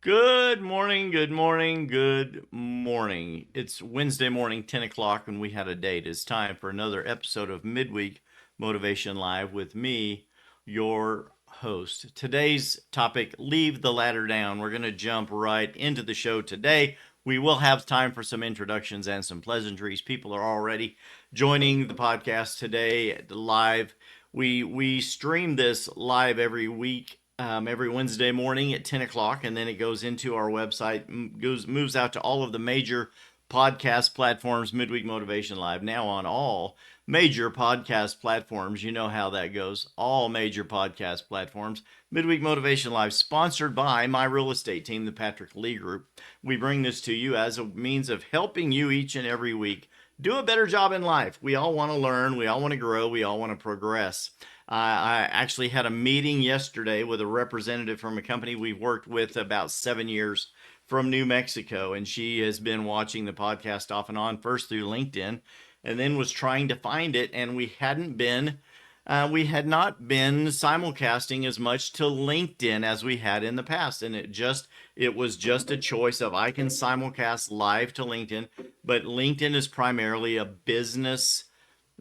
Good morning, good morning, good morning. It's Wednesday morning, 10 o'clock, and we had a date. It's time for another episode of Midweek Motivation Live with me, your host. Today's topic, leave the ladder down. We're going to jump right into the show today. We will have time for some introductions and some pleasantries. People are already joining the podcast today live. We stream this live every week, every Wednesday morning at 10 o'clock, and then it goes into our website, moves out to all of the major podcast platforms. Midweek Motivation Live now on all major podcast platforms. You know how that goes. All major podcast platforms. Midweek Motivation Live, sponsored by my real estate team, the Patrick Lee Group. We bring this to you as a means of helping you each and every week do a better job in life. We all want to learn, we all want to grow, we all want to progress. I actually had a meeting yesterday with a representative from a company we've worked with about 7 years from New Mexico, and she has been watching the podcast off and on, first through LinkedIn, and then was trying to find it, and we had not been simulcasting as much to LinkedIn as we had in the past, and it was just a choice of I can simulcast live to LinkedIn, but LinkedIn is primarily a business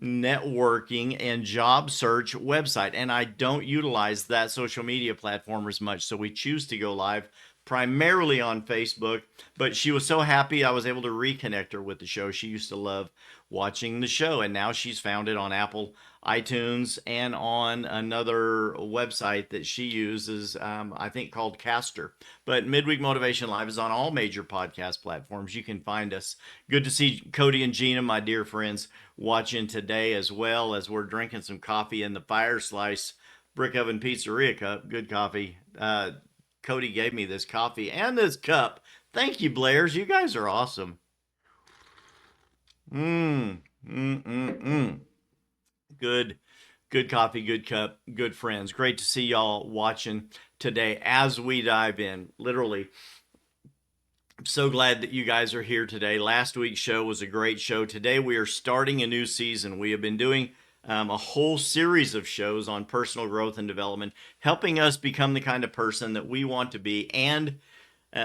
networking and job search website, and I don't utilize that social media platform as much, so we choose to go live primarily on Facebook. But she was so happy I was able to reconnect her with the show. She used to love watching the show, and now she's found it on Apple iTunes and on another website that she uses, I think called Caster. But Midweek Motivation Live is on all major podcast platforms. You can find us. Good to see Cody and Gina, my dear friends, watching today, as well as we're drinking some coffee in the Fire Slice Brick Oven Pizzeria cup. Good coffee. Cody gave me this coffee and this cup. Thank you, Blairs. You guys are awesome. Mmm. Mmm. Mmm. Mmm. Good. Good coffee, good cup, good friends. Great to see y'all watching today as we dive in. Literally, I'm so glad that you guys are here today. Last week's show was a great show. Today we are starting a new season. We have been doing a whole series of shows on personal growth and development, helping us become the kind of person that we want to be, and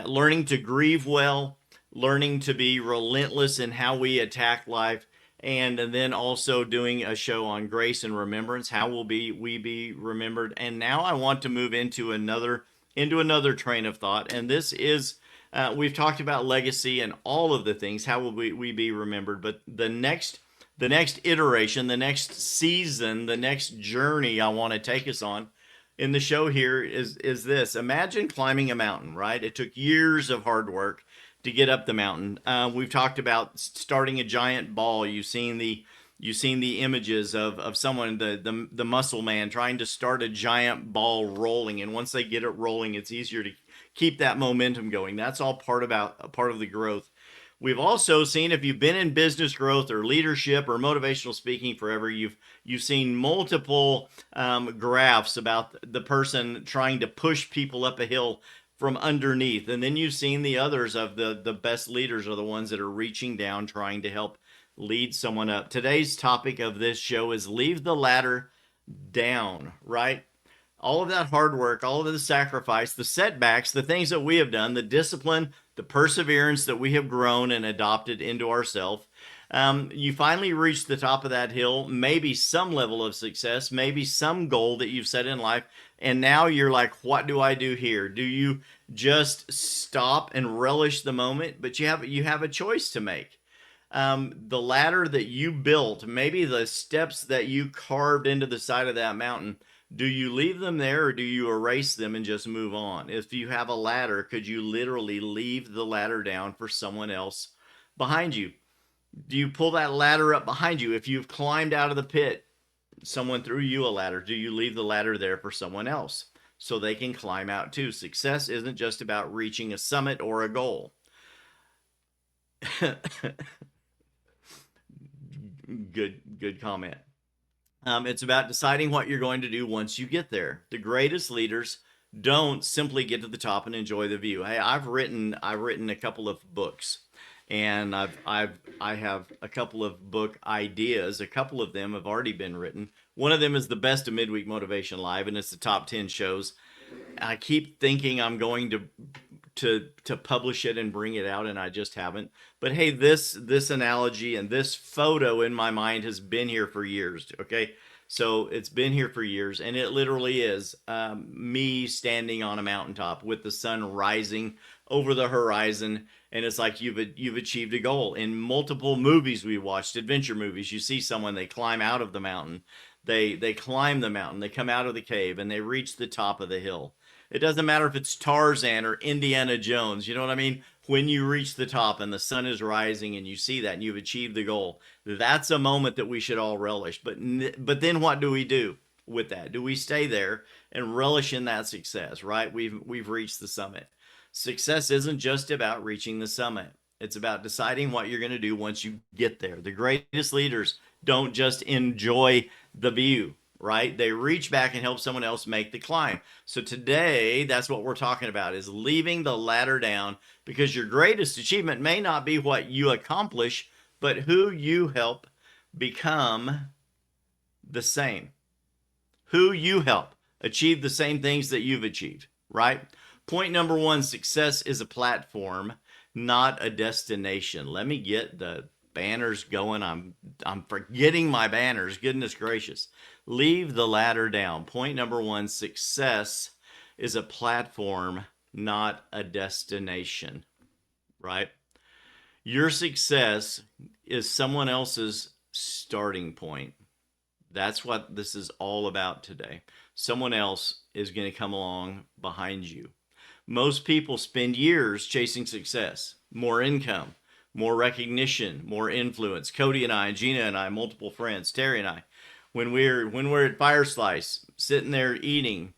learning to grieve well, learning to be relentless in how we attack life, and then also doing a show on grace and remembrance. How will we be remembered? And now I want to move into another train of thought, and this is. We've talked about legacy and all of the things. How will we be remembered? But the next iteration, the next season, the next journey I want to take us on in the show here is this. Imagine climbing a mountain, right? It took years of hard work to get up the mountain. We've talked about starting a giant ball. You've seen the images of someone, the muscle man, trying to start a giant ball rolling, and once they get it rolling, it's easier to keep that momentum going. That's all part of the growth. We've also seen, if you've been in business growth or leadership or motivational speaking forever, you've seen multiple graphs about the person trying to push people up a hill from underneath, and then you've seen the others of the best leaders are the ones that are reaching down, trying to help lead someone up. Today's topic of this show is leave the ladder down, right? All of that hard work, all of the sacrifice, the setbacks, the things that we have done, the discipline, the perseverance that we have grown and adopted into ourselves. You finally reach the top of that hill, maybe some level of success, maybe some goal that you've set in life, and now you're like, what do I do here? Do you just stop and relish the moment? But you have a choice to make. The ladder that you built, maybe the steps that you carved into the side of that mountain, do you leave them there or do you erase them and just move on? If you have a ladder, could you literally leave the ladder down for someone else behind you? Do you pull that ladder up behind you? If you've climbed out of the pit, someone threw you a ladder, do you leave the ladder there for someone else so they can climb out too? Success isn't just about reaching a summit or a goal. Good comment. It's about deciding what you're going to do once you get there. The greatest leaders don't simply get to the top and enjoy the view. Hey, I've written a couple of books, and I have a couple of book ideas. A couple of them have already been written. One of them is the best of Midweek Motivation Live, and it's the top 10 shows. I keep thinking I'm going to to publish it and bring it out, and I just haven't. But hey, this analogy and this photo in my mind has been here for years. Okay, so it's been here for years, and it literally is me standing on a mountaintop with the sun rising over the horizon, and it's like you've achieved a goal. In multiple movies we watched, adventure movies, you see someone, they climb out of the mountain, they climb the mountain, they come out of the cave, and they reach the top of the hill. It doesn't matter if it's Tarzan or Indiana Jones. You know what I mean? When you reach the top and the sun is rising and you see that and you've achieved the goal, that's a moment that we should all relish. But then what do we do with that? Do we stay there and relish in that success, right? We've reached the summit. Success isn't just about reaching the summit. It's about deciding what you're going to do once you get there. The greatest leaders don't just enjoy the view, right? They reach back and help someone else make the climb. So today, that's what we're talking about, is leaving the ladder down, because your greatest achievement may not be what you accomplish, but who you help become the same. Who you help achieve the same things that you've achieved, right? Point number one, success is a platform, not a destination. Let me get the banners going. I'm forgetting my banners. Goodness gracious. Leave the ladder down. Point number one, success is a platform, not a destination, right? Your success is someone else's starting point. That's what this is all about today. Someone else is going to come along behind you. Most people spend years chasing success, more income, more recognition, more influence. Cody and I, Gina and I, multiple friends, Terry and I, when we're at Fire Slice, sitting there eating,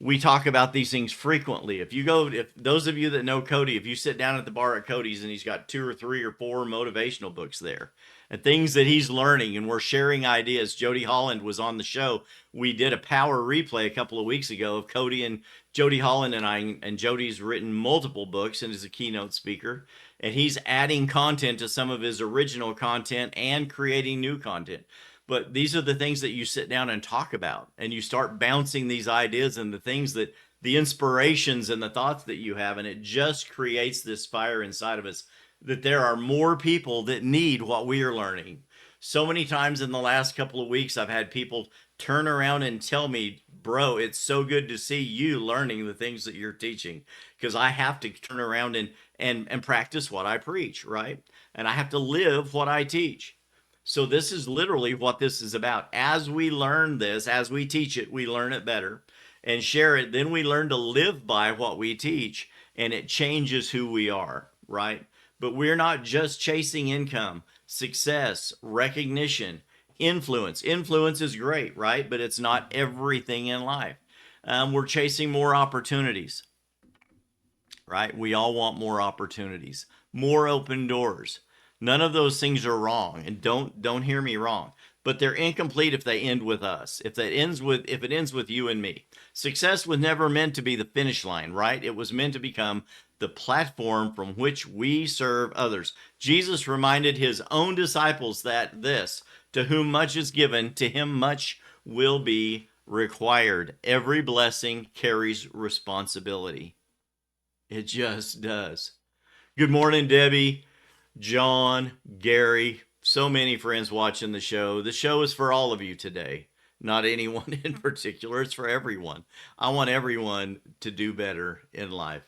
we talk about these things frequently. If those of you that know Cody, if you sit down at the bar at Cody's and he's got 2 or 3 or 4 motivational books there and things that he's learning, and we're sharing ideas. Jody Holland was on the show. We did a power replay a couple of weeks ago of Cody and Jody Holland and I, and Jody's written multiple books and is a keynote speaker, and he's adding content to some of his original content and creating new content. But these are the things that you sit down and talk about, and you start bouncing these ideas and the things that the inspirations and the thoughts that you have, and it just creates this fire inside of us that there are more people that need what we are learning. So many times in the last couple of weeks, I've had people turn around and tell me, bro, it's so good to see you learning the things that you're teaching, because I have to turn around and practice what I preach, right? And I have to live what I teach. So this is literally what this is about. As we learn this, as we teach it, we learn it better and share it. Then we learn to live by what we teach, and it changes who we are, right? But we're not just chasing income, success, recognition, influence. Influence is great, right? But it's not everything in life. We're chasing more opportunities, right? We all want more opportunities, more open doors. None of those things are wrong, and don't hear me wrong, but they're incomplete if they end with us. If it ends with you and me. Success was never meant to be the finish line, right? It was meant to become the platform from which we serve others. Jesus reminded his own disciples that this, to whom much is given, to him much will be required. Every blessing carries responsibility. It just does. Good morning, Debbie, John, Gary, so many friends watching the show. The show is for all of you today, not anyone in particular. It's for everyone. I want everyone to do better in life.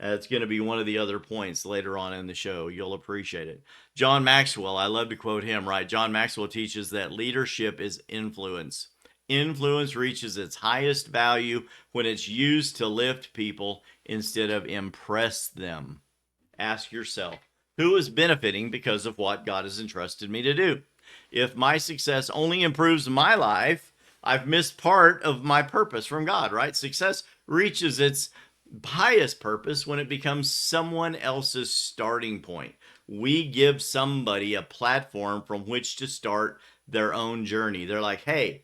It's going to be one of the other points later on in the show. You'll appreciate it. John Maxwell, I love to quote him, right? John Maxwell teaches that leadership is influence. Influence reaches its highest value when it's used to lift people instead of impress them. Ask yourself, who is benefiting because of what God has entrusted me to do? If my success only improves my life, I've missed part of my purpose from God, right? Success reaches its highest purpose when it becomes someone else's starting point. We give somebody a platform from which to start their own journey. They're like, hey,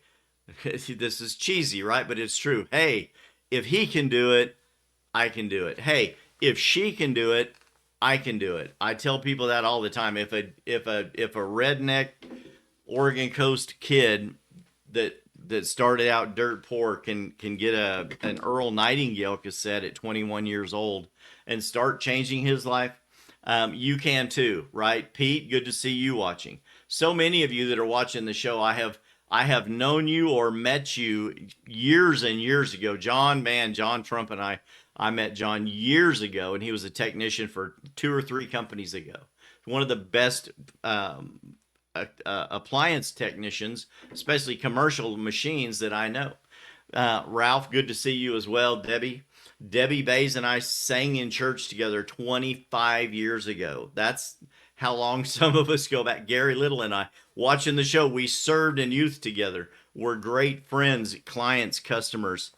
this is cheesy, right? But it's true. Hey, if he can do it, I can do it. Hey, if she can do it, I can do it. I tell people that all the time. If a redneck Oregon Coast kid that that started out dirt poor can get an Earl Nightingale cassette at 21 years old and start changing his life. You can too, right? Pete, good to see you watching. So many of you that are watching the show, I have known you or met you years and years ago. John, man, John Trump and I met John years ago, and he was a technician for 2 or 3 companies ago. One of the best appliance technicians, especially commercial machines that I know. Ralph, good to see you as well. Debbie Bays and I sang in church together 25 years ago. That's how long some of us go back. Gary Little and I, watching the show, we served in youth together. We're great friends, clients, customers.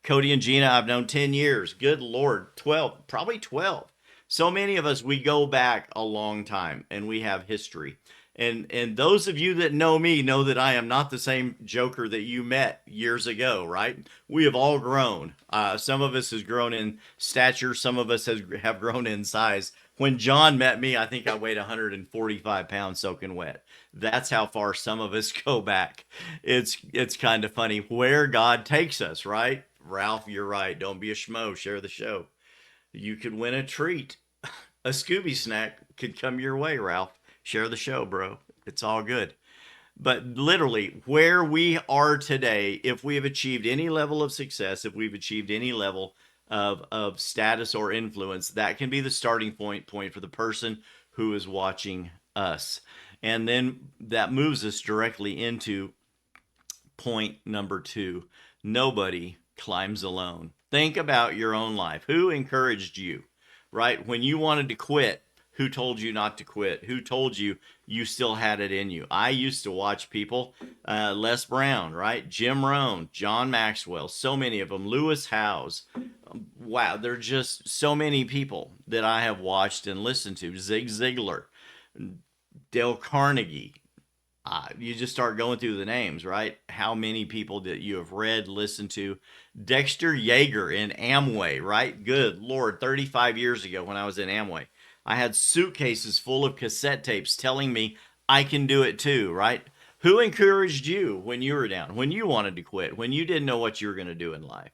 Cody and Gina, I've known 10 years. Good Lord, 12, probably 12. So many of us, we go back a long time and we have history. And those of you that know me know that I am not the same Joker that you met years ago, right? We have all grown. Some of us has grown in stature. Some of us have grown in size. When John met me, I think I weighed 145 pounds soaking wet. That's how far some of us go back. It's kind of funny where God takes us, right? Ralph, you're right. Don't be a schmo. Share the show. You could win a treat. A Scooby snack could come your way, Ralph. Share the show, bro. It's all good. But literally, where we are today, if we have achieved any level of success, if we've achieved any level of status or influence, that can be the starting point for the person who is watching us. And then that moves us directly into point number 2. Nobody climbs alone. Think about your own life. Who encouraged you, right? When you wanted to quit, who told you not to quit? Who told you you still had it in you? I used to watch people, Les Brown, right? Jim Rohn, John Maxwell, so many of them, Lewis Howes. Wow, there are just so many people that I have watched and listened to. Zig Ziglar, Dale Carnegie. You just start going through the names, right? How many people that you have read, listened to. Dexter Yeager in Amway, right? Good Lord, 35 years ago when I was in Amway, I had suitcases full of cassette tapes telling me I can do it too, right? Who encouraged you when you were down, when you wanted to quit, when you didn't know what you were going to do in life?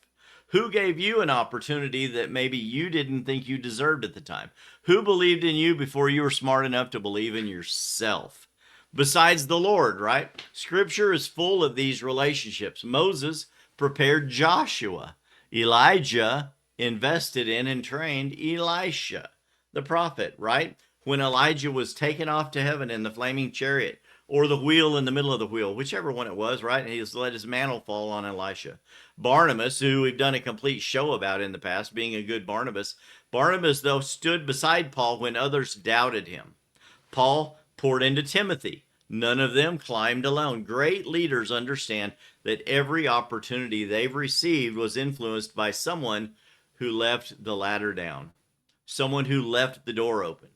Who gave you an opportunity that maybe you didn't think you deserved at the time? Who believed in you before you were smart enough to believe in yourself? Besides the Lord, right? Scripture is full of these relationships. Moses prepared Joshua. Elijah invested in and trained Elisha, the prophet, right? When Elijah was taken off to heaven in the flaming chariot, or the wheel in the middle of the wheel, whichever one it was, right? And he has let his mantle fall on Elisha. Barnabas, who we've done a complete show about in the past, being a good Barnabas. Barnabas, though, stood beside Paul when others doubted him. Paul poured into Timothy. None of them climbed alone. Great leaders understand that every opportunity they've received was influenced by someone who left the ladder down, someone who left the door open.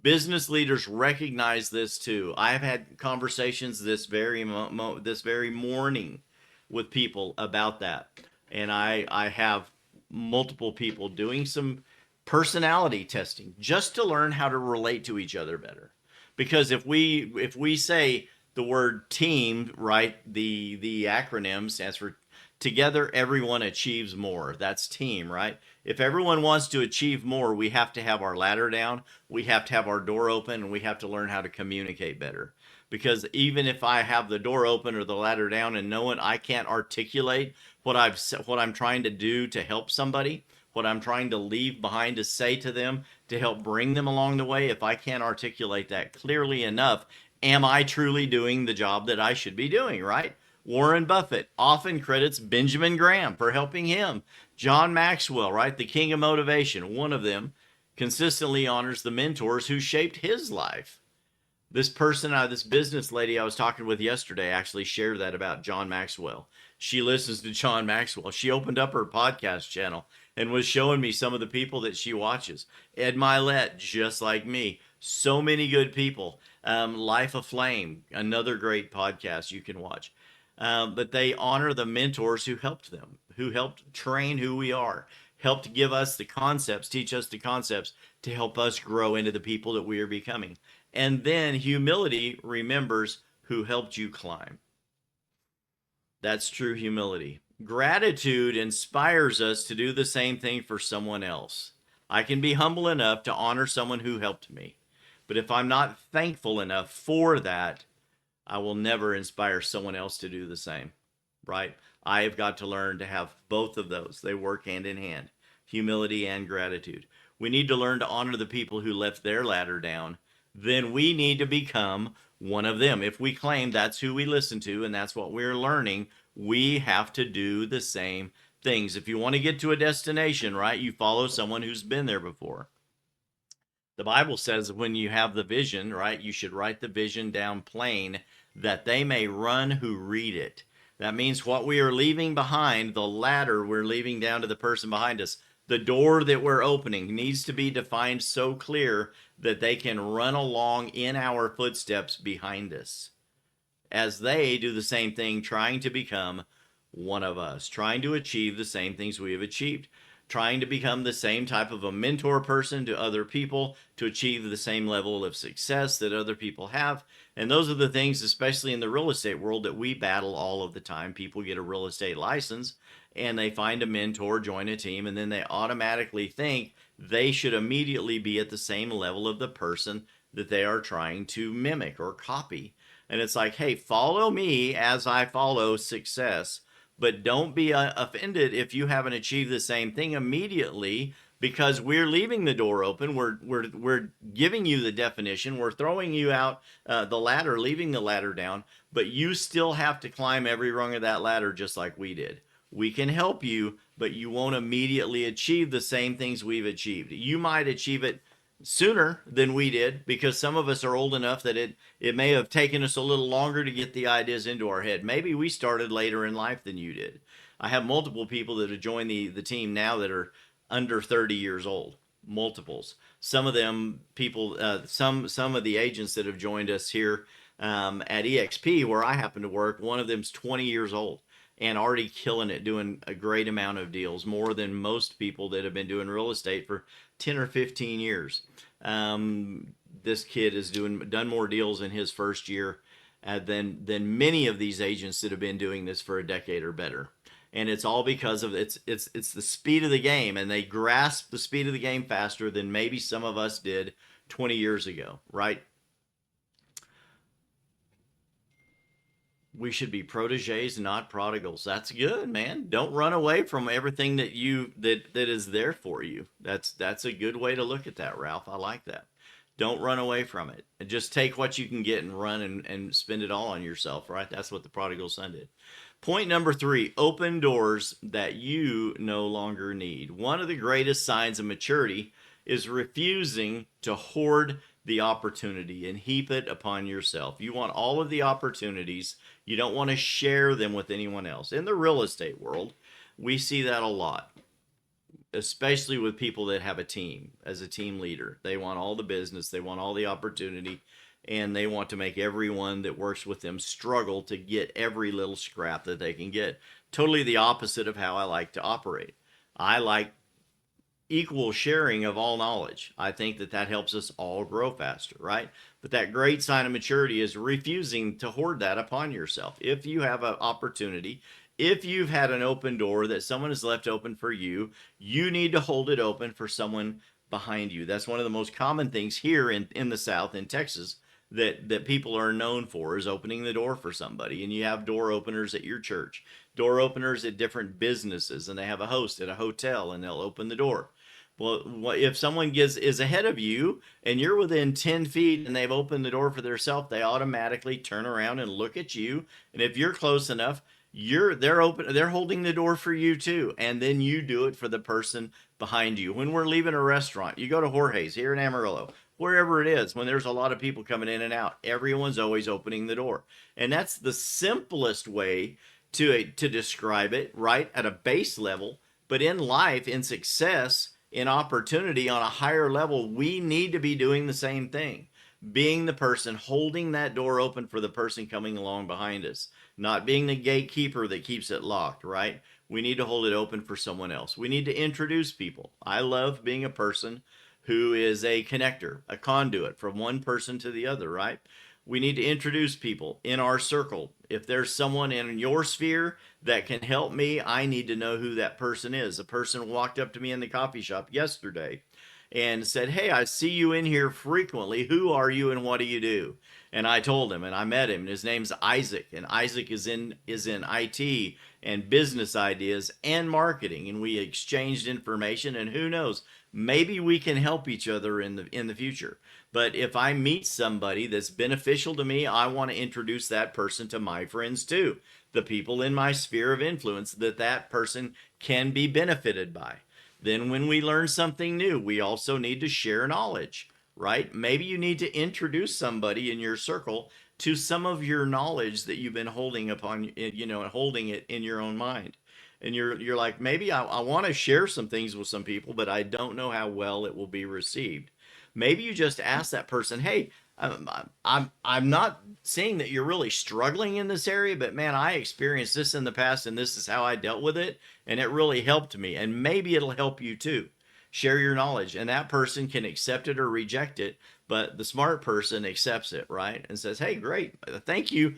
Business leaders recognize this too. I've had conversations this very morning with people about that, and I have multiple people doing some personality testing just to learn how to relate to each other better. Because if we say the word team, right, the acronym stands for together everyone achieves more. That's team, right? If everyone wants to achieve more, we have to have our ladder down, we have to have our door open, and we have to learn how to communicate better. Because even if I have the door open or the ladder down and no one, I can't articulate what I'm trying to do to help somebody, what I'm trying to leave behind to say to them to help bring them along the way, if I can't articulate that clearly enough, am I truly doing the job that I should be doing, right? Warren Buffett often credits Benjamin Graham for helping him. John Maxwell, right, the king of motivation, one of them, consistently honors the mentors who shaped his life. This business lady I was talking with yesterday actually shared that about John Maxwell. She listens to John Maxwell. She opened up her podcast channel and was showing me some of the people that she watches. Ed Milet, just like me. So many good people. Life Aflame, another great podcast you can watch. But they honor the mentors who helped them, who helped train who we are, helped give us the concepts, teach us the concepts to help us grow into the people that we are becoming. And then humility remembers who helped you climb. That's true humility. Gratitude inspires us to do the same thing for someone else. I can be humble enough to honor someone who helped me. But if I'm not thankful enough for that, I will never inspire someone else to do the same, right? I have got to learn to have both of those. They work hand in hand, humility and gratitude. We need to learn to honor the people who left their ladder down. Then we need to become one of them. If we claim that's who we listen to and that's what we're learning, we have to do the same things. If you want to get to a destination, right, you follow someone who's been there before. The Bible says when you have the vision, right, you should write the vision down plain that they may run who read it. That means what we are leaving behind, the ladder we're leaving down to the person behind us, the door that we're opening needs to be defined so clear that they can run along in our footsteps behind us as they do the same thing, trying to become one of us, trying to achieve the same things we have achieved, trying to become the same type of a mentor person to other people, to achieve the same level of success that other people have. And those are the things, especially in the real estate world, that we battle all of the time. People get a real estate license and they find a mentor, join a team, and then they automatically think they should immediately be at the same level of the person that they are trying to mimic or copy. And it's like, hey, follow me as I follow success, but don't be offended if you haven't achieved the same thing immediately, because we're leaving the door open. We're giving you the definition. We're throwing you out the ladder, leaving the ladder down, but you still have to climb every rung of that ladder just like we did. We can help you, but you won't immediately achieve the same things we've achieved. You might achieve it sooner than we did because some of us are old enough that it may have taken us a little longer to get the ideas into our head. Maybe we started later in life than you did. I have multiple people that have joined the team now that are under 30 years old. Multiples. Some of them people, some of the agents that have joined us here at EXP, where I happen to work, one of them's 20 years old and already killing it, doing a great amount of deals, more than most people that have been doing real estate for 10 or 15 years. This kid has done more deals in his first year than many of these agents that have been doing this for a decade or better. And it's all because of it's the speed of the game, and they grasp the speed of the game faster than maybe some of us did 20 years ago, right? We should be proteges, not prodigals. That's good, man. Don't run away from everything that is there for you. That's a good way to look at that, Ralph. I like that. Don't run away from it. And just take what you can get and run and spend it all on yourself, right? That's what the prodigal son did. Point number 3, open doors that you no longer need. One of the greatest signs of maturity is refusing to hoard the opportunity and heap it upon yourself. You want all of the opportunities. You don't want to share them with anyone else. In the real estate world, we see that a lot, especially with people that have a team. As a team leader, they want all the business, they want all the opportunity, and they want to make everyone that works with them struggle to get every little scrap that they can get. Totally the opposite of how I like to operate. I like equal sharing of all knowledge. I think that helps us all grow faster, right? But that great sign of maturity is refusing to hoard that upon yourself. If you have an opportunity, if you've had an open door that someone has left open for you, you need to hold it open for someone behind you. That's one of the most common things here in the South, in Texas, that people are known for, is opening the door for somebody. And you have door openers at your church, door openers at different businesses, and they have a host at a hotel and they'll open the door. Well, if someone is ahead of you and you're within 10 feet and they've opened the door for themselves, they automatically turn around and look at you. And if you're close enough, they're holding the door for you too. And then you do it for the person behind you. When we're leaving a restaurant, you go to Jorge's here in Amarillo, wherever it is, when there's a lot of people coming in and out, everyone's always opening the door. And that's the simplest way to describe it, right? At a base level. But in life, in success, in opportunity on a higher level, we need to be doing the same thing. Being the person holding that door open for the person coming along behind us, not being the gatekeeper that keeps it locked, right? We need to hold it open for someone else. We need to introduce people. I love being a person who is a connector, a conduit from one person to the other, right? We need to introduce people in our circle. If there's someone in your sphere that can help me, I need to know who that person is. A person walked up to me in the coffee shop yesterday and said, "Hey, I see you in here frequently. Who are you and what do you do?" And I told him, and I met him. And his name's Isaac, and Isaac is in IT and business ideas and marketing. And we exchanged information, and who knows, maybe we can help each other in the future. But if I meet somebody that's beneficial to me, I want to introduce that person to my friends too, the people in my sphere of influence that person can be benefited by. Then when we learn something new, we also need to share knowledge, right? Maybe you need to introduce somebody in your circle to some of your knowledge that you've been holding upon, and holding it in your own mind. And you're like, maybe I want to share some things with some people, but I don't know how well it will be received. Maybe you just ask that person, "Hey, I'm not saying that you're really struggling in this area, but man, I experienced this in the past, and this is how I dealt with it, and it really helped me, and maybe it'll help you too." Share your knowledge, and that person can accept it or reject it, but the smart person accepts it, right? And says, "Hey, great. Thank you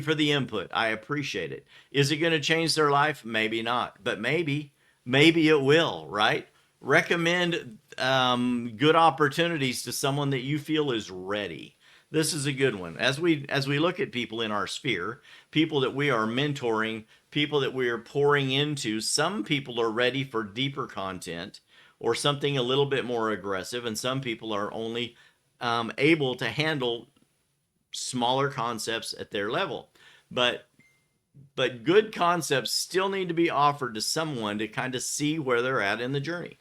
for the input. I appreciate it." Is it going to change their life? Maybe not, but maybe it will, right? Recommend good opportunities to someone that you feel is ready. This is a good one. As we look at people in our sphere, people that we are mentoring, people that we are pouring into, some people are ready for deeper content or something a little bit more aggressive, and some people are only able to handle smaller concepts at their level. But good concepts still need to be offered to someone to kind of see where they're at in the journey.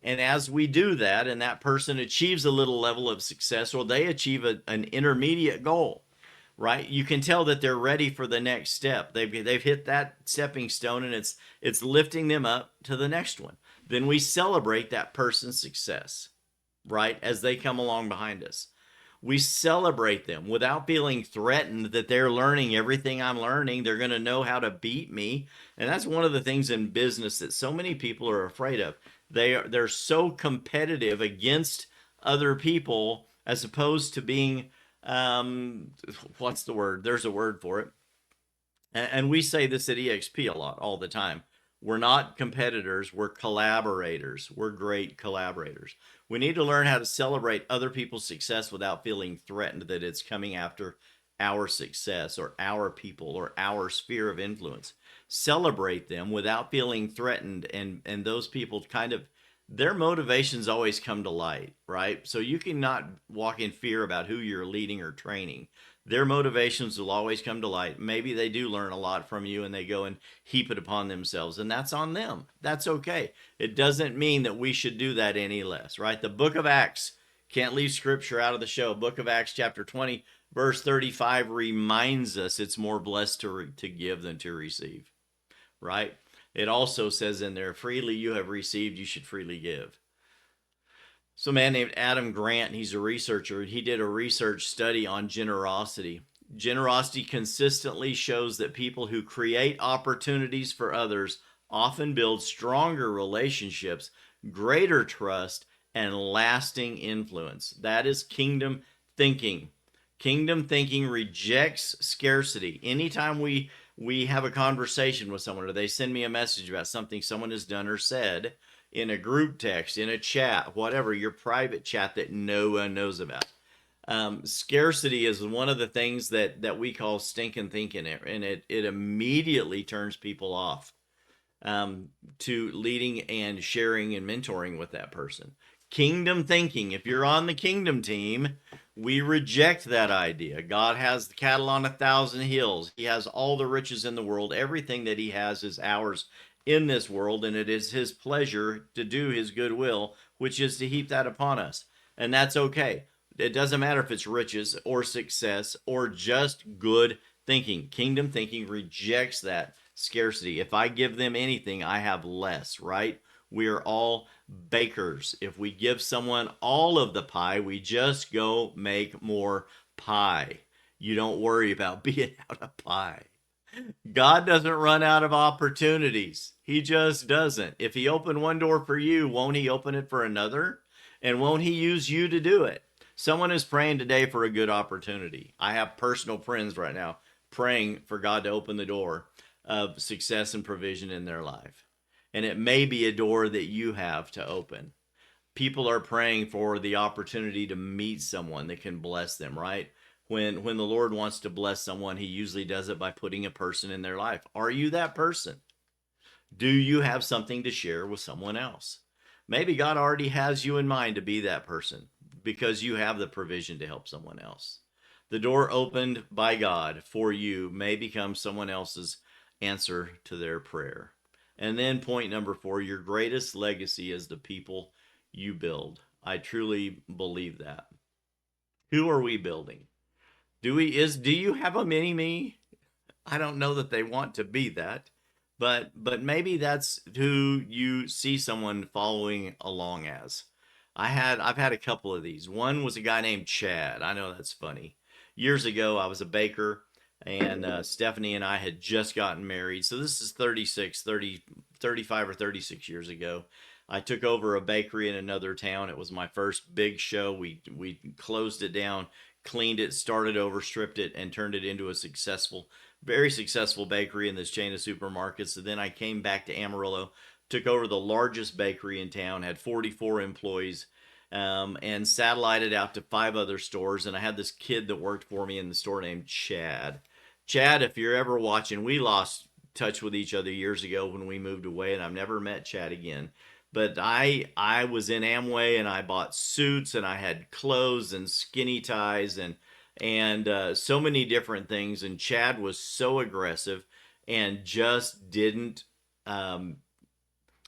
And as we do that, and that person achieves a little level of success, or they achieve an intermediate goal, right? You can tell that they're ready for the next step. They've hit that stepping stone, and it's lifting them up to the next one. Then we celebrate that person's success, right? As they come along behind us, we celebrate them without feeling threatened that they're learning everything I'm learning. They're going to know how to beat me. And that's one of the things in business that so many people are afraid of. They're so competitive against other people, as opposed to being what's the word? There's a word for it. And we say this at EXP a lot, all the time. We're not competitors, we're collaborators. We're great collaborators. We need to learn how to celebrate other people's success without feeling threatened that it's coming after our success or our people or our sphere of influence. Celebrate them without feeling threatened, and those people kind of, their motivations always come to light, right? So you cannot walk in fear about who you're leading or training. Their motivations will always come to light. Maybe they do learn a lot from you and they go and heap it upon themselves, and that's on them. That's okay. It doesn't mean that we should do that any less, right? The book of Acts, can't leave scripture out of the show. Book of Acts, chapter 20, verse 35 reminds us it's more blessed to give than to receive, right? It also says in there, freely you have received, you should freely give. So a man named Adam Grant, he's a researcher. He did a research study on generosity. Generosity consistently shows that people who create opportunities for others often build stronger relationships, greater trust, and lasting influence. That is kingdom thinking. Kingdom thinking rejects scarcity. Anytime we have a conversation with someone, or they send me a message about something someone has done or said, in a group text, in a chat, whatever, your private chat that no one knows about. Scarcity is one of the things that we call stinking thinking, and it immediately turns people off to leading and sharing and mentoring with that person. Kingdom thinking, if you're on the kingdom team, we reject that idea. God has the cattle on 1,000 hills. He has all the riches in the world. Everything that he has is ours in this world, and it is his pleasure to do his good will, which is to heap that upon us. And that's okay. It doesn't matter if it's riches or success or just good thinking. Kingdom thinking rejects that scarcity. If I give them anything, I have less, right? We are all bakers. If we give someone all of the pie, we just go make more pie. You don't worry about being out of pie. God doesn't run out of opportunities. He just doesn't. If he opened one door for you, won't he open it for another? And won't he use you to do it? Someone is praying today for a good opportunity. I have personal friends right now praying for God to open the door of success and provision in their life. And it may be a door that you have to open. People are praying for the opportunity to meet someone that can bless them, right? When the Lord wants to bless someone, he usually does it by putting a person in their life. Are you that person? Do you have something to share with someone else? Maybe God already has you in mind to be that person because you have the provision to help someone else. The door opened by God for you may become someone else's answer to their prayer. And then point number 4, your greatest legacy is the people you build. I truly believe that. Who are we building? Do you have a mini me? I don't know that they want to be that, but maybe that's who you see someone following along as. I've had a couple of these. One was a guy named Chad. I know that's funny. Years ago, I was a baker, and Stephanie and I had just gotten married. So this is 35 or 36 years ago. I took over a bakery in another town. It was my first big show. We closed it down, cleaned it, started over, stripped it, and turned it into a very successful bakery in this chain of supermarkets. And then I came back to Amarillo, took over the largest bakery in town, had 44 employees, and satellited out to 5 other stores. And I had this kid that worked for me in the store named Chad. Chad, if you're ever watching, we lost touch with each other years ago when we moved away, and I've never met Chad again. But I was in Amway, and I bought suits, and I had clothes and skinny ties and so many different things. And Chad was so aggressive and just didn't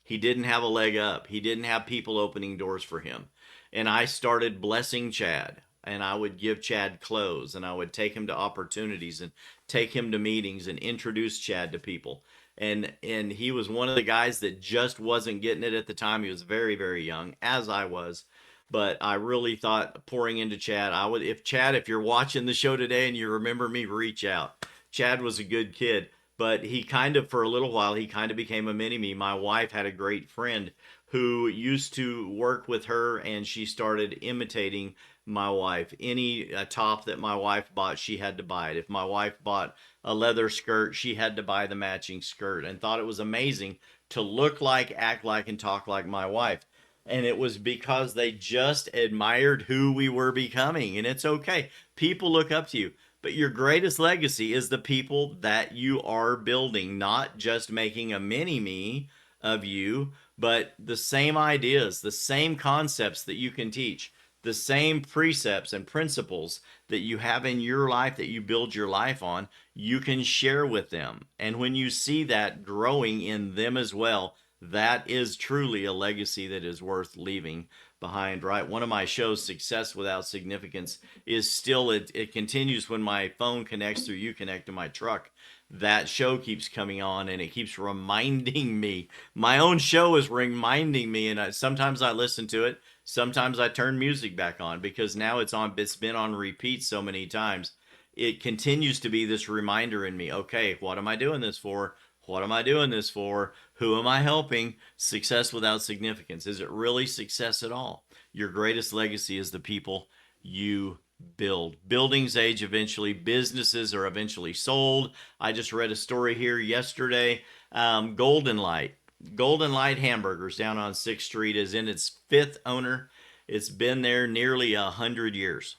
he didn't have a leg up. He didn't have people opening doors for him. And I started blessing Chad. And I would give Chad clothes, and I would take him to opportunities and take him to meetings and introduce Chad to people. And he was one of the guys that just wasn't getting it at the time. He was very, very young, as I was. But I really thought pouring into Chad, I would, if Chad, if you're watching the show today and you remember me, reach out. Chad was a good kid, but he kind of, for a little while, he kind of became a mini me. My wife had a great friend who used to work with her, and she started imitating my wife. Any top that my wife bought, she had to buy it. If my wife bought a leather skirt, she had to buy the matching skirt, and thought it was amazing to look like, act like, and talk like my wife. And it was because they just admired who we were becoming. And it's okay. People look up to you. But your greatest legacy is the people that you are building, not just making a mini me of you, but the same ideas, the same concepts that you can teach, the same precepts and principles that you have in your life that you build your life on, you can share with them. And when you see that growing in them as well, that is truly a legacy that is worth leaving behind, right? One of my shows, Success Without Significance, is still, it continues when my phone connects through Uconnect to my truck. That show keeps coming on, and it keeps reminding me. My own show is reminding me, and sometimes I listen to it. Sometimes I turn music back on because now it's been on repeat so many times. It continues to be this reminder in me. Okay, what am I doing this for? What am I doing this for? Who am I helping? Success without significance. Is it really success at all? Your greatest legacy is the people you build. Buildings age eventually. Businesses are eventually sold. I just read a story here yesterday. Golden Light. Golden Light Hamburgers down on 6th Street is in its 5th owner. It's been there nearly 100 years.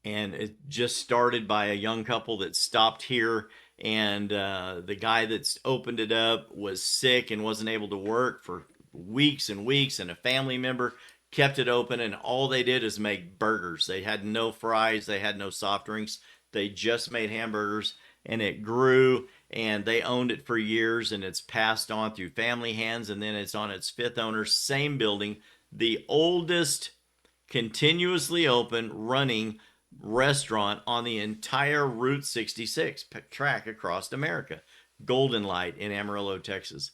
And it just started by a young couple that stopped here, and the guy that's opened it up was sick and wasn't able to work for weeks and weeks, and a family member kept it open, and all they did is make burgers. They had no fries, they had no soft drinks, they just made hamburgers, and it grew, and they owned it for years, and it's passed on through family hands, and then it's on its 5th owner. Same building, the oldest continuously open running restaurant on the entire Route 66 track across America. Golden Light in Amarillo, Texas.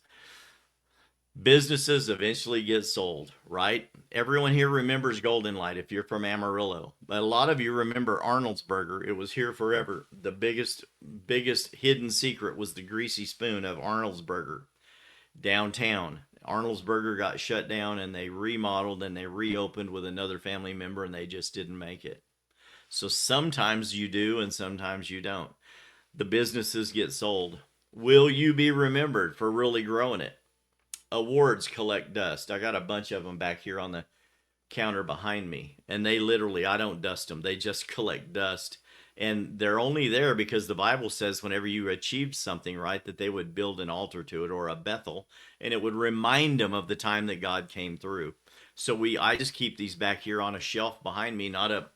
Businesses eventually get sold, right? Everyone here remembers Golden Light if you're from Amarillo. But a lot of you remember Arnold's Burger. It was here forever. The biggest hidden secret was the greasy spoon of Arnold's Burger downtown. Arnold's Burger got shut down and they remodeled and they reopened with another family member and they just didn't make it. So sometimes you do and sometimes you don't. The businesses get sold. Will you be remembered for really growing it? Awards collect dust. I got a bunch of them back here on the counter behind me, and they literally, I don't dust them, they just collect dust. And they're only there because the Bible says whenever you achieved something, right, that they would build an altar to it or a Bethel, and it would remind them of the time that God came through. So I just keep these back here on a shelf behind me, not up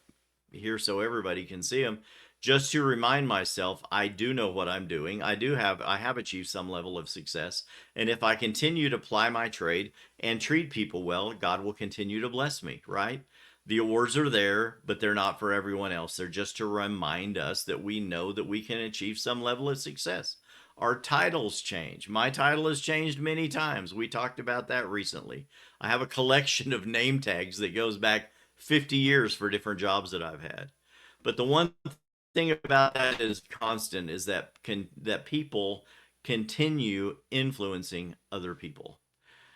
here so everybody can see them, just to remind myself I do know what I'm doing. I have achieved some level of success, and if I continue to ply my trade and treat people well, God will continue to bless me, right? The awards are there, but they're not for everyone else. They're just to remind us that we know that we can achieve some level of success. Our titles change. My title has changed many times. We talked about that recently. I have a collection of name tags that goes back 50 years for different jobs that I've had. But the one thing about that is constant is that people continue influencing other people.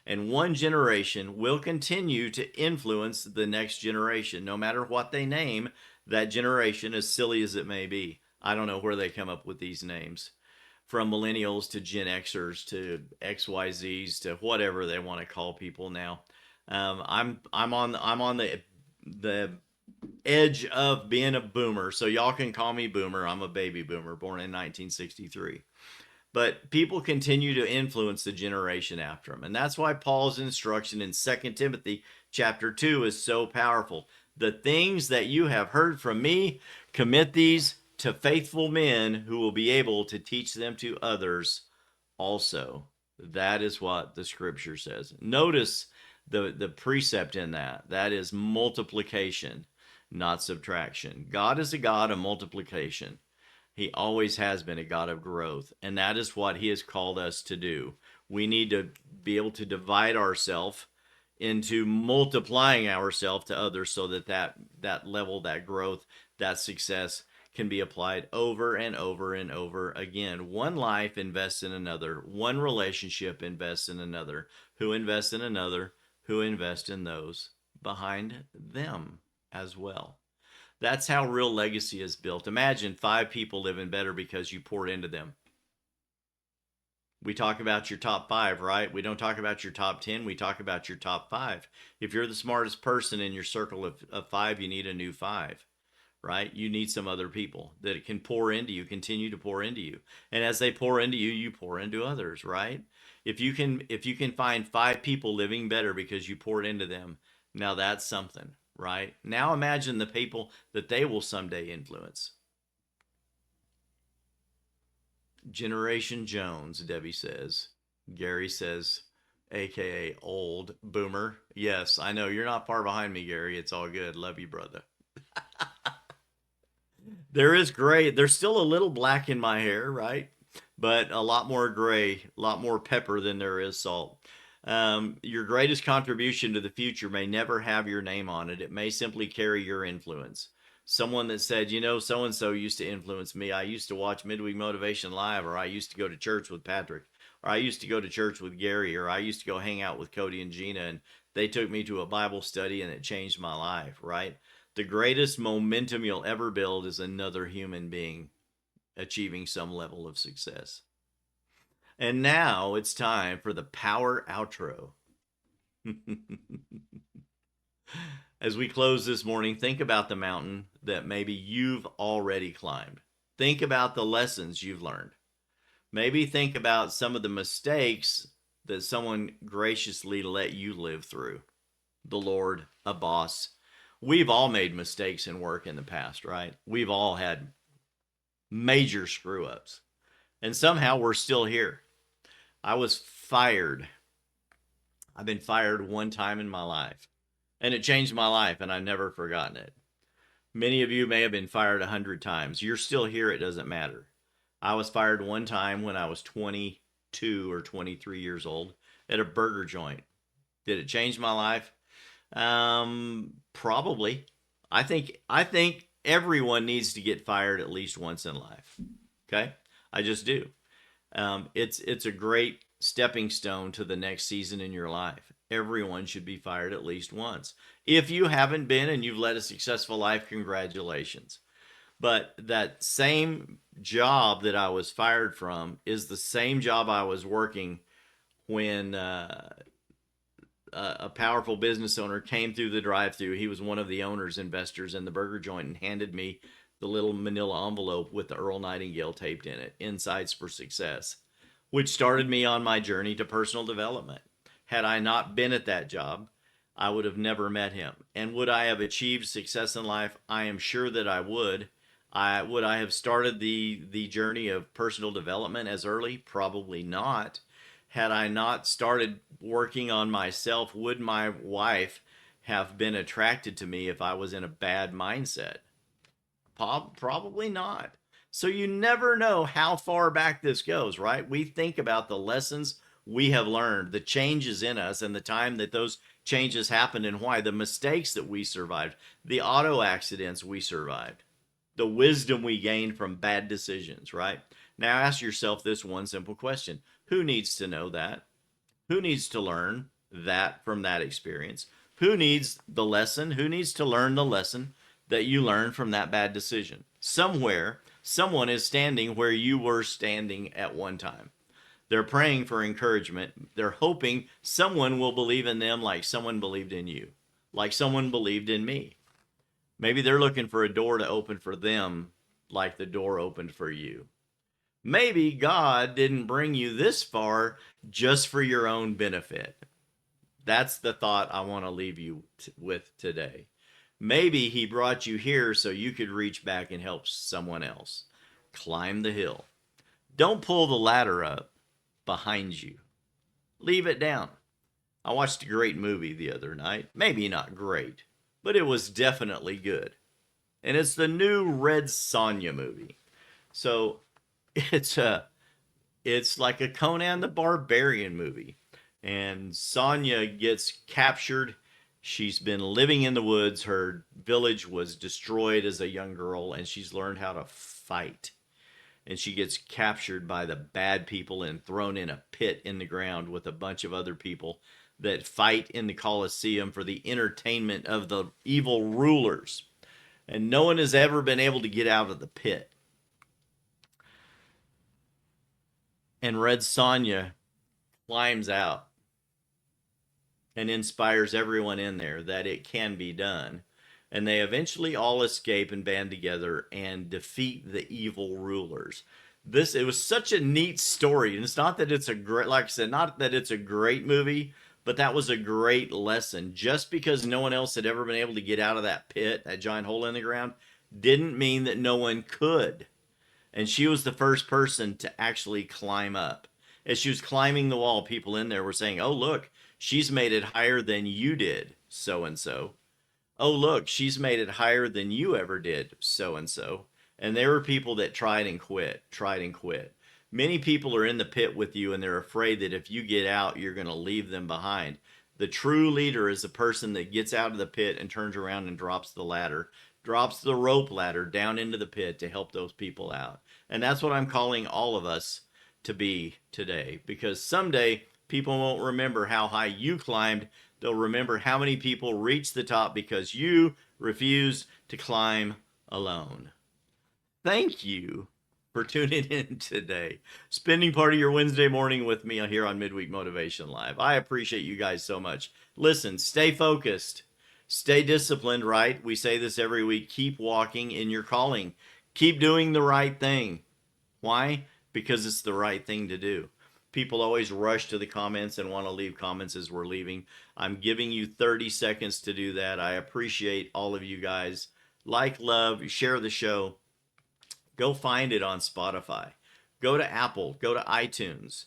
And one generation will continue to influence the next generation, no matter what they name that generation, as silly as it may be. I don't know where they come up with these names, from millennials to Gen Xers to XYZs to whatever they want to call people now. I'm on the edge of being a boomer, so y'all can call me boomer. I'm a baby boomer, born in 1963. But people continue to influence the generation after them, and that's why Paul's instruction in 2 Timothy chapter 2 is so powerful. The things that you have heard from me, commit these to faithful men who will be able to teach them to others also. That is what the scripture says. Notice the precept in that. That is multiplication, not subtraction. God is a God of multiplication. He always has been a God of growth, and that is what he has called us to do. We need to be able to divide ourselves into multiplying ourselves to others so that level, that growth, that success can be applied over and over and over again. One life invests in another. One relationship invests in another. Who invests in another? Who invests in those behind them as well. That's how real legacy is built. Imagine 5 people living better because you poured into them. We talk about your top 5, right? We don't talk about your top 10. We talk about your top 5. If you're the smartest person in your circle of 5, you need a new 5, right? You need some other people that can pour into you, continue to pour into you. And as they pour into you, you pour into others, right? If you can find 5 people living better because you poured into them, now that's something, right? Now imagine the people that they will someday influence. Generation Jones, Debbie says. Gary says, AKA old boomer. Yes, I know you're not far behind me, Gary. It's all good. Love you, brother. There is gray. There's still a little black in my hair, right? But a lot more gray, a lot more pepper than there is salt. Your greatest contribution to the future may never have your name on it. It may simply carry your influence. Someone that said, you know, so and so used to influence me. I used to watch Midweek Motivation Live, or I used to go to church with Patrick, or I used to go to church with Gary, or I used to go hang out with Cody and Gina, and they took me to a Bible study and it changed my life, right? The greatest momentum you'll ever build is another human being achieving some level of success. And now it's time for the power outro. As we close this morning, think about the mountain that maybe you've already climbed. Think about the lessons you've learned. Maybe think about some of the mistakes that someone graciously let you live through. The Lord, a boss. We've all made mistakes in work in the past, right? We've all had major screw ups. And somehow we're still here. I was fired. I've been fired one time in my life. And it changed my life, and I've never forgotten it. Many of you may have been fired 100 times. You're still here. It doesn't matter. I was fired one time when I was 22 or 23 years old at a burger joint. Did it change my life? Probably. I think everyone needs to get fired at least once in life. Okay? I just do. It's a great stepping stone to the next season in your life. Everyone should be fired at least once. If you haven't been and you've led a successful life, congratulations. But that same job that I was fired from is the same job I was working when a powerful business owner came through the drive-through. He was one of the owners, investors in the burger joint, and handed me the little manila envelope with the Earl Nightingale taped in it, Insights for Success, which started me on my journey to personal development. Had I not been at that job, I would have never met him. And would I have achieved success in life? I am sure that I would. Would I have started the journey of personal development as early? Probably not. Had I not started working on myself, would my wife have been attracted to me if I was in a bad mindset? Probably not. So you never know how far back this goes, right? We think about the lessons we have learned, the changes in us, and the time that those changes happened and why, the mistakes that we survived, the auto accidents we survived, the wisdom we gained from bad decisions, right? Now ask yourself this one simple question. Who needs to know that? Who needs to learn that from that experience? Who needs the lesson? Who needs to learn the lesson that you learned from that bad decision? Somewhere, someone is standing where you were standing at one time. They're praying for encouragement. They're hoping someone will believe in them like someone believed in you, like someone believed in me. Maybe they're looking for a door to open for them like the door opened for you. Maybe God didn't bring you this far just for your own benefit. That's the thought I want to leave you with today. Maybe he brought you here so you could reach back and help someone else. Climb the hill. Don't pull the ladder up behind you. Leave it down. I watched a great movie the other night. Maybe not great, but it was definitely good. And it's the new Red Sonja movie. So it's like a Conan the Barbarian movie. And Sonja gets captured. She's been living in the woods. Her village was destroyed as a young girl, and she's learned how to fight. And she gets captured by the bad people and thrown in a pit in the ground with a bunch of other people that fight in the Colosseum for the entertainment of the evil rulers. And no one has ever been able to get out of the pit. And Red Sonja climbs out and inspires everyone in there that it can be done. And they eventually all escape and band together and defeat the evil rulers. It was such a neat story. And it's not that it's a great, like I said, not that it's a great movie, but that was a great lesson. Just because no one else had ever been able to get out of that pit, that giant hole in the ground, didn't mean that no one could. And she was the first person to actually climb up. As she was climbing the wall, people in there were saying, "Oh, look, she's made it higher than you did, so and so. Oh, look, she's made it higher than you ever did, so and so." And there were people that tried and quit, tried and quit. Many people are in the pit with you and they're afraid that if you get out, you're going to leave them behind. The true leader is the person that gets out of the pit and turns around and drops the ladder, drops the rope ladder down into the pit to help those people out. And that's what I'm calling all of us to be today, because someday people won't remember how high you climbed. They'll remember how many people reached the top because you refused to climb alone. Thank you for tuning in today, spending part of your Wednesday morning with me here on Midweek Motivation Live. I appreciate you guys so much. Listen, stay focused, stay disciplined, right? We say this every week. Keep walking in your calling. Keep doing the right thing. Why? Because it's the right thing to do. People always rush to the comments and want to leave comments as we're leaving. I'm giving you 30 seconds to do that. I appreciate all of you guys. Like, love, share the show. Go find it on Spotify. Go to Apple. Go to iTunes.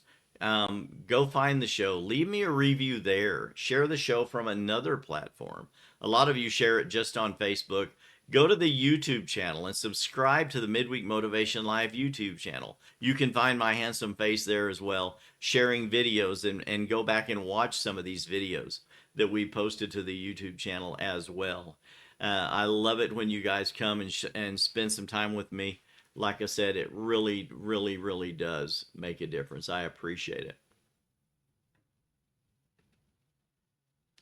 Go find the show. Leave me a review there. Share the show from another platform. A lot of you share it just on Facebook. Go to the YouTube channel and subscribe to the Midweek Motivation Live YouTube channel. You can find my handsome face there as well, sharing videos, and go back and watch some of these videos that we posted to the YouTube channel as well. I love it when you guys come and spend some time with me. Like I said, it really, really, really does make a difference. I appreciate it.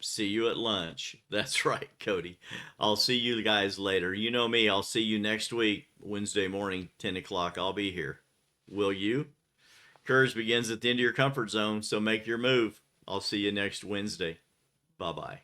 See you at lunch. That's right, Cody. I'll see you guys later. You know me. I'll see you next week, Wednesday morning, 10 o'clock. I'll be here. Will you? Courage begins at the end of your comfort zone, so make your move. I'll see you next Wednesday. Bye bye.